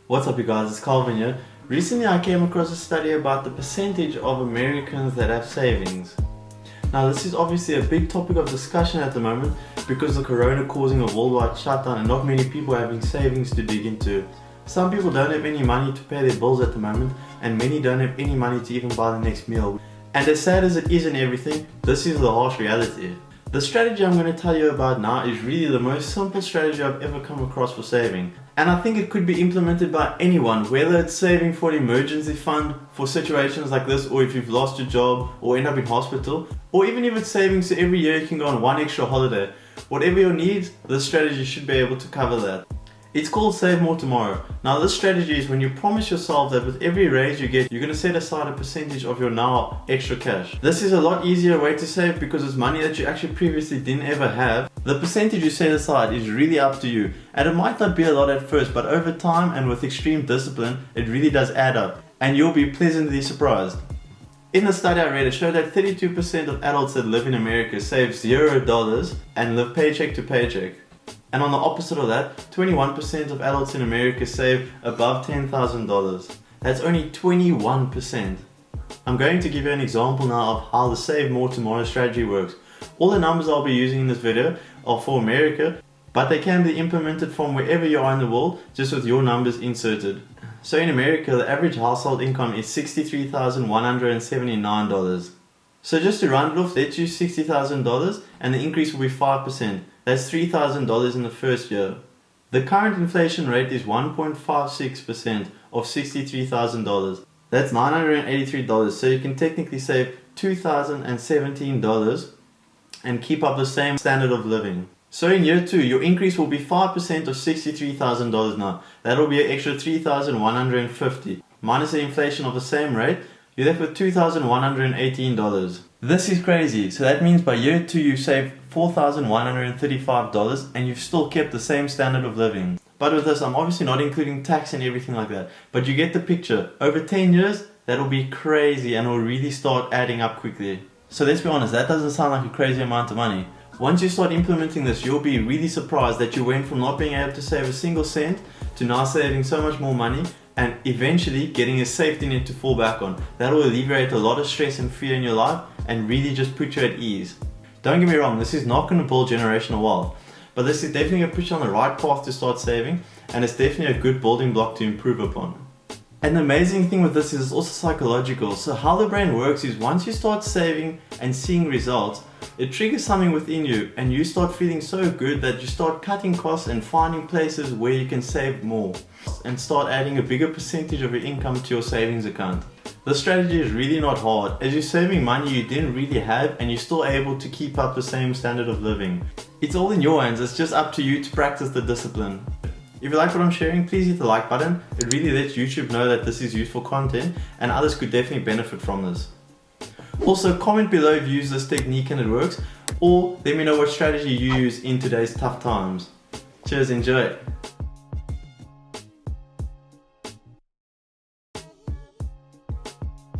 What's up you guys, it's Calvin here. Recently I came across a study about the percentage of Americans that have savings. Now this is obviously a big topic of discussion at the moment because of Corona causing a worldwide shutdown and not many people having savings to dig into. Some people don't have any money to pay their bills at the moment and many don't have any money to even buy the next meal. And as sad as it is and everything, this is the harsh reality. The strategy I'm going to tell you about now is really the most simple strategy I've ever come across for saving. And I think it could be implemented by anyone, whether it's saving for an emergency fund for situations like this, or if you've lost your job or end up in hospital, or even if it's saving so every year you can go on one extra holiday. Whatever your needs, this strategy should be able to cover that. It's called Save More Tomorrow. Now this strategy is when you promise yourself that with every raise you get, you're going to set aside a percentage of your now extra cash. This is a lot easier way to save because it's money that you actually previously didn't ever have. The percentage you set aside is really up to you, and it might not be a lot at first, but over time and with extreme discipline, it really does add up, and you'll be pleasantly surprised. In the study I read, it showed that 32% of adults that live in America save $0 and live paycheck to paycheck. And on the opposite of that, 21% of adults in America save above $10,000. That's only 21%. I'm going to give you an example now of how the Save More Tomorrow strategy works. All the numbers I'll be using in this video are for America, but they can be implemented from wherever you are in the world, just with your numbers inserted. So in America, the average household income is $63,179. So just to round it off, let's use $60,000 and the increase will be 5%. That's $3,000 in the first year. The current inflation rate is 1.56% of $63,000. That's $983, so you can technically save $2,017 and keep up the same standard of living. So in year 2, your increase will be 5% of $63,000 now. That will be an extra $3,150. Minus the inflation of the same rate, you're left with $2,118. This is crazy. So that means by year 2 you've saved $4,135 and you've still kept the same standard of living. But with this, I'm obviously not including tax and everything like that. But you get the picture. Over 10 years, that'll be crazy and will really start adding up quickly. So let's be honest, that doesn't sound like a crazy amount of money. Once you start implementing this, you'll be really surprised that you went from not being able to save a single cent to now saving so much more money and eventually getting a safety net to fall back on. That will alleviate a lot of stress and fear in your life and really just put you at ease. Don't get me wrong, this is not going to build generational wealth, but this is definitely going to put you on the right path to start saving, and it's definitely a good building block to improve upon. And the amazing thing with this is it's also psychological. So how the brain works is once you start saving and seeing results, it triggers something within you and you start feeling so good that you start cutting costs and finding places where you can save more and start adding a bigger percentage of your income to your savings account. This strategy is really not hard, as you're saving money you didn't really have and you're still able to keep up the same standard of living. It's all in your hands, it's just up to you to practice the discipline. If you like what I'm sharing, please hit the like button. It really lets YouTube know that this is useful content and others could definitely benefit from this. Also, comment below if you use this technique and it works, or let me know what strategy you use in today's tough times. Cheers, enjoy!